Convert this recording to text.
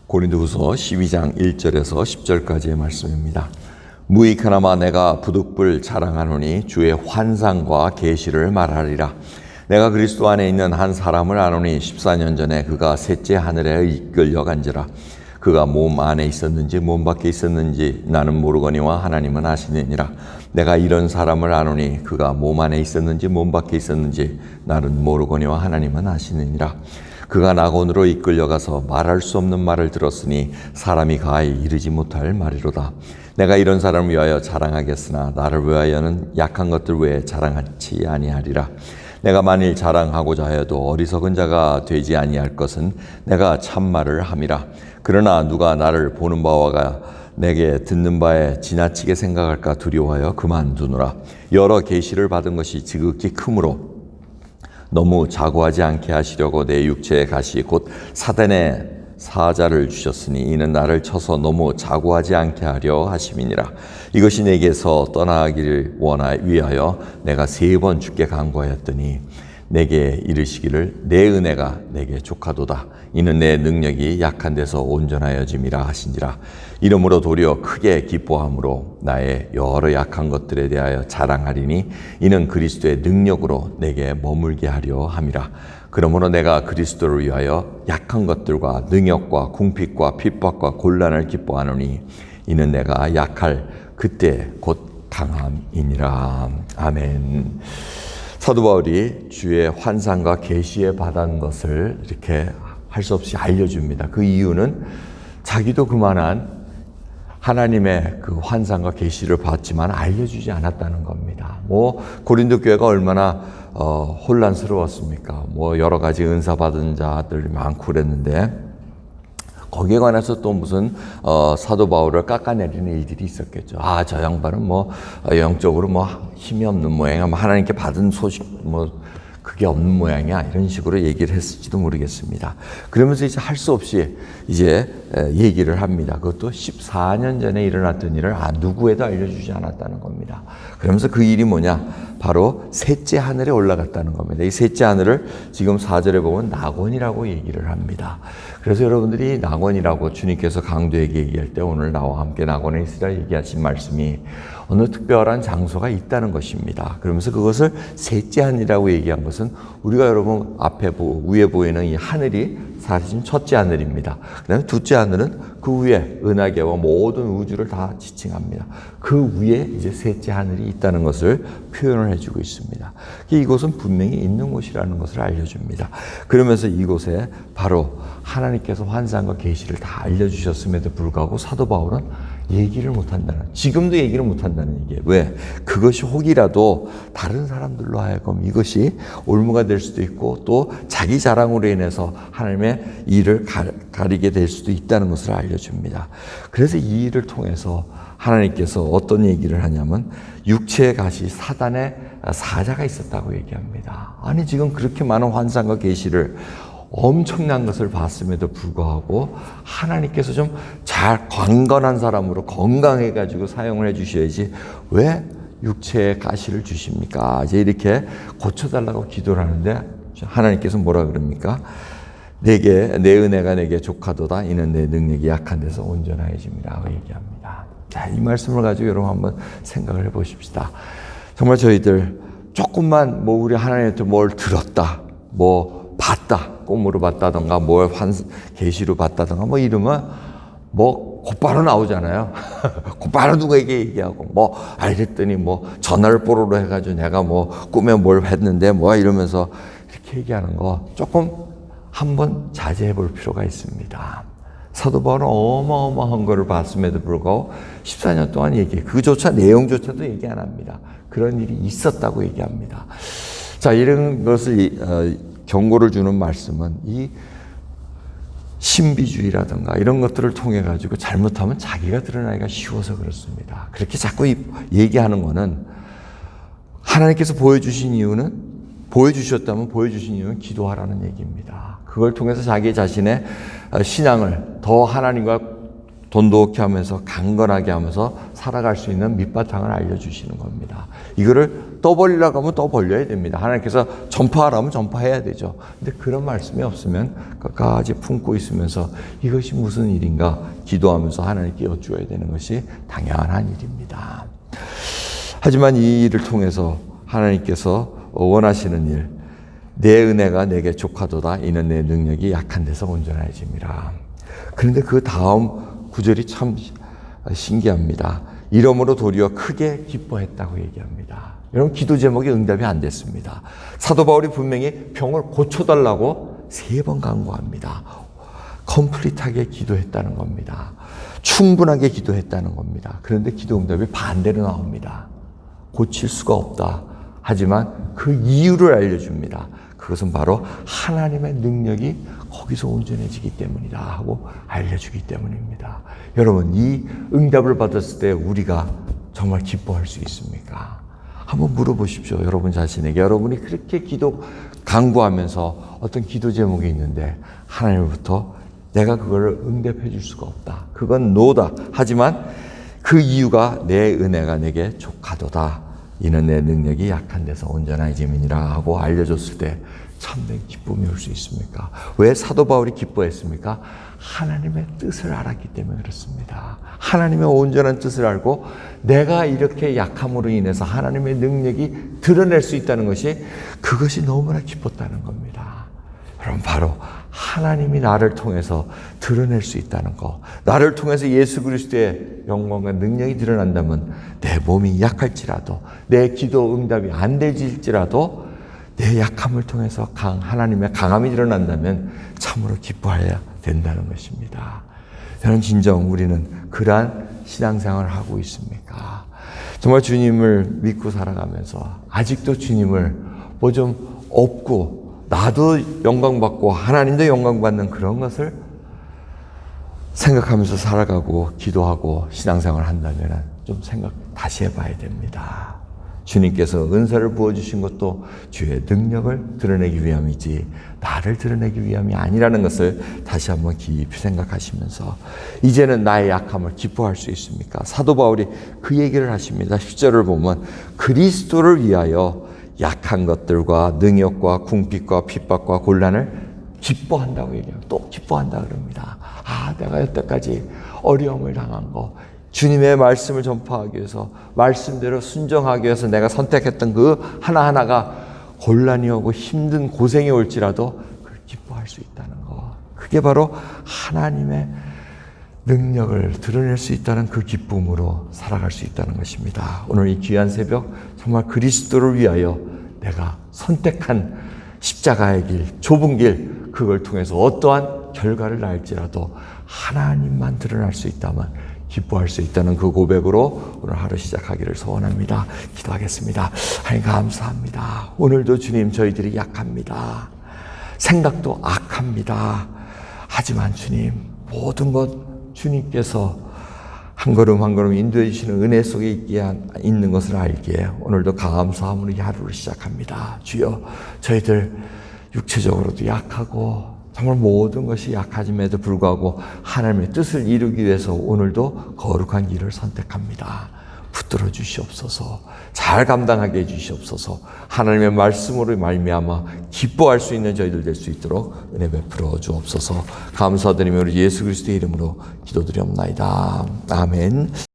고린도후서 12장 1절에서 10절까지의 말씀입니다. 무익하나마 내가 부득불 자랑하노니 주의 환상과 계시를 말하리라. 내가 그리스도 안에 있는 한 사람을 아노니 14년 전에 그가 셋째 하늘에 이끌려 간지라. 그가 몸 안에 있었는지 몸 밖에 있었는지 나는 모르거니와 하나님은 아시느니라. 내가 이런 사람을 아노니 그가 몸 안에 있었는지 몸 밖에 있었는지 나는 모르거니와 하나님은 아시느니라. 그가 낙원으로 이끌려가서 말할 수 없는 말을 들었으니 사람이 가히 이르지 못할 말이로다. 내가 이런 사람을 위하여 자랑하겠으나 나를 위하여는 약한 것들 외에 자랑하지 아니하리라. 내가 만일 자랑하고자 하여도 어리석은 자가 되지 아니할 것은 내가 참말을 함이라. 그러나 누가 나를 보는 바와 내게 듣는 바에 지나치게 생각할까 두려워하여 그만두노라. 여러 계시를 받은 것이 지극히 크므로 너무 자고하지 않게 하시려고 내 육체의 가시 곧 사단의 사자를 주셨으니 이는 나를 쳐서 너무 자고하지 않게 하려 하심이니라. 이것이 내게서 떠나기를 위하여 내가 3번 주께 간구하였더니 내게 이르시기를 내 은혜가 내게 족하도다. 이는 내 능력이 약한 데서 온전하여짐이라 하신지라. 이러므로 도리어 크게 기뻐함으로 나의 여러 약한 것들에 대하여 자랑하리니 이는 그리스도의 능력으로 내게 머물게 하려 함이라. 그러므로 내가 그리스도를 위하여 약한 것들과 능력과 궁핍과 핍박과 곤란을 기뻐하노니 이는 내가 약할 그때 곧 강함이니라. 아멘. 사도 바울이 주의 환상과 계시에 받은 것을 이렇게 할 수 없이 알려줍니다. 그 이유는 자기도 그만한 하나님의 그 환상과 계시를 받지만 알려주지 않았다는 겁니다. 고린도 교회가 얼마나 혼란스러웠습니까? 여러 가지 은사 받은 자들이 많고 그랬는데 거기에 관해서 또 무슨 사도 바울을 깎아내리는 일들이 있었겠죠. 저 양반은 영적으로 힘이 없는 모양이야. 하나님께 받은 소식 그게 없는 모양이야. 이런 식으로 얘기를 했을지도 모르겠습니다. 그러면서 이제 할 수 없이 이제 얘기를 합니다. 그것도 14년 전에 일어났던 일을 누구에도 알려주지 않았다는 겁니다. 그러면서 그 일이 뭐냐? 바로 셋째 하늘에 올라갔다는 겁니다. 이 셋째 하늘을 지금 4절에 보면 낙원이라고 얘기를 합니다. 그래서 여러분들이 낙원이라고 주님께서 강도에게 얘기할 때 오늘 나와 함께 낙원에 있으라 얘기하신 말씀이 어느 특별한 장소가 있다는 것입니다. 그러면서 그것을 셋째 하늘이라고 얘기한 것은 우리가 여러분 위에 보이는 이 하늘이 사실 첫째 하늘입니다. 그 다음에 둘째 하늘은 그 위에 은하계와 모든 우주를 다 지칭합니다. 그 위에 이제 셋째 하늘이 있다는 것을 표현을 해주고 있습니다. 이곳은 분명히 있는 곳이라는 것을 알려줍니다. 그러면서 이곳에 바로 하나님께서 환상과 계시를 다 알려주셨음에도 불구하고 사도 바울은 얘기를 못한다는, 지금도 얘기를 못한다는 얘기예요. 왜? 그것이 혹이라도 다른 사람들로 하여금 이것이 올무가 될 수도 있고 또 자기 자랑으로 인해서 하나님의 일을 가리게 될 수도 있다는 것을 알려줍니다. 그래서 이 일을 통해서 하나님께서 어떤 얘기를 하냐면 육체의 가시 사단의 사자가 있었다고 얘기합니다. 아니 지금 그렇게 많은 환상과 계시를 엄청난 것을 봤음에도 불구하고 하나님께서 좀 잘 강건한 사람으로 건강해가지고 사용을 해주셔야지 왜 육체의 가시를 주십니까? 이제 이렇게 고쳐달라고 기도를 하는데 하나님께서 뭐라 그럽니까? 내 은혜가 내게 족하도다. 이는 내 능력이 약한 데서 온전하여짐이라고 얘기합니다. 자, 이 말씀을 가지고 여러분 한번 생각을 해보십시다. 정말 저희들 조금만 우리 하나님한테 뭘 들었다, 봤다, 꿈으로 봤다던가 계시로 봤다던가 이러면 곧바로 나오잖아요. 곧바로 누구에게 얘기하고 알겠더니 전화를 뽀로로 해가지고 내가 꿈에 뭘 했는데 이러면서 이렇게 얘기하는 거 조금 한번 자제해 볼 필요가 있습니다. 사도 바울은 어마어마한 거를 봤음에도 불구하고 14년 동안 그조차 내용조차도 얘기 안 합니다. 그런 일이 있었다고 얘기합니다. 자, 이런 것을 경고를 주는 말씀은 이 신비주의라든가 이런 것들을 통해 가지고 잘못하면 자기가 드러나기가 쉬워서 그렇습니다. 그렇게 자꾸 얘기하는 거는 하나님께서 보여주신 이유는 기도하라는 얘기입니다. 그걸 통해서 자기 자신의 신앙을 더 하나님과 돈독히 하면서 강건하게 하면서 살아갈 수 있는 밑바탕을 알려주시는 겁니다. 이거를 떠벌리려고 하면 떠벌려야 됩니다. 하나님께서 전파하라면 전파해야 되죠. 근데 그런 말씀이 없으면 끝까지 품고 있으면서 이것이 무슨 일인가 기도하면서 하나님께 여쭈어야 되는 것이 당연한 일입니다. 하지만 이 일을 통해서 하나님께서 원하시는 일, 내 은혜가 내게 족하도다. 이는 내 능력이 약한 데서 온전해짐이라. 그런데 그 다음 구절이 참 신기합니다. 이러므로 도리어 크게 기뻐했다고 얘기합니다. 여러분, 기도 제목이 응답이 안 됐습니다. 사도 바울이 분명히 병을 고쳐달라고 3번 간구합니다. 컴플리트하게 기도했다는 겁니다. 충분하게 기도했다는 겁니다. 그런데 기도 응답이 반대로 나옵니다. 고칠 수가 없다. 하지만 그 이유를 알려줍니다. 그것은 바로 하나님의 능력이 거기서 온전해지기 때문이다 하고 알려주기 때문입니다. 여러분, 이 응답을 받았을 때 우리가 정말 기뻐할 수 있습니까? 한번 물어보십시오. 여러분 자신에게. 여러분이 그렇게 기도 간구하면서 어떤 기도 제목이 있는데 하나님으로부터 내가 그걸 응답해 줄 수가 없다. 그건 노다. 하지만 그 이유가 내 은혜가 내게 족하도다. 이는 내 능력이 약한 데서 온전해짐이니라 하고 알려줬을 때 참된 기쁨이 올 수 있습니까? 왜 사도 바울이 기뻐했습니까? 하나님의 뜻을 알았기 때문에 그렇습니다. 하나님의 온전한 뜻을 알고 내가 이렇게 약함으로 인해서 하나님의 능력이 드러낼 수 있다는 것이 그것이 너무나 기뻤다는 겁니다. 여러분, 바로 하나님이 나를 통해서 드러낼 수 있다는 것, 나를 통해서 예수 그리스도의 영광과 능력이 드러난다면 내 몸이 약할지라도, 내 기도 응답이 안 될지라도 내 약함을 통해서 하나님의 강함이 드러난다면 참으로 기뻐해야 된다는 것입니다. 저는 진정 우리는 그러한 신앙생활을 하고 있습니까? 정말 주님을 믿고 살아가면서 아직도 주님을 뭐 좀 업고 나도 영광받고 하나님도 영광받는 그런 것을 생각하면서 살아가고 기도하고 신앙생활을 한다면 좀 생각 다시 해봐야 됩니다. 주님께서 은사를 부어주신 것도 주의 능력을 드러내기 위함이지 나를 드러내기 위함이 아니라는 것을 다시 한번 깊이 생각하시면서 이제는 나의 약함을 기뻐할 수 있습니까? 사도 바울이 그 얘기를 하십니다. 10절을 보면 그리스도를 위하여 약한 것들과 능욕과 궁핍과 핍박과 곤란을 기뻐한다고 얘기해요. 또 기뻐한다 그럽니다. 내가 여태까지 어려움을 당한 거, 주님의 말씀을 전파하기 위해서 말씀대로 순종하기 위해서 내가 선택했던 그 하나하나가 곤란이 오고 힘든 고생이 올지라도 그걸 기뻐할 수 있다는 거, 그게 바로 하나님의 능력을 드러낼 수 있다는 그 기쁨으로 살아갈 수 있다는 것입니다. 오늘 이 귀한 새벽 정말 그리스도를 위하여 내가 선택한 십자가의 길, 좁은 길, 그걸 통해서 어떠한 결과를 낳을지라도 하나님만 드러날 수 있다면 기뻐할 수 있다는 그 고백으로 오늘 하루 시작하기를 소원합니다. 기도하겠습니다. 하나님 감사합니다. 오늘도 주님, 저희들이 약합니다. 생각도 악합니다. 하지만 주님, 모든 것 주님께서 한 걸음 한 걸음 인도해 주시는 은혜 속에 있는 것을 알기에 오늘도 감사함으로 이 하루를 시작합니다. 주여, 저희들 육체적으로도 약하고 정말 모든 것이 약하짐에도 불구하고 하나님의 뜻을 이루기 위해서 오늘도 거룩한 길을 선택합니다. 붙들어 주시옵소서. 잘 감당하게 해 주시옵소서. 하나님의 말씀으로 말미암아 기뻐할 수 있는 저희들 될 수 있도록 은혜 베풀어 주옵소서. 감사드리며 우리 예수 그리스도의 이름으로 기도드리옵나이다. 아멘.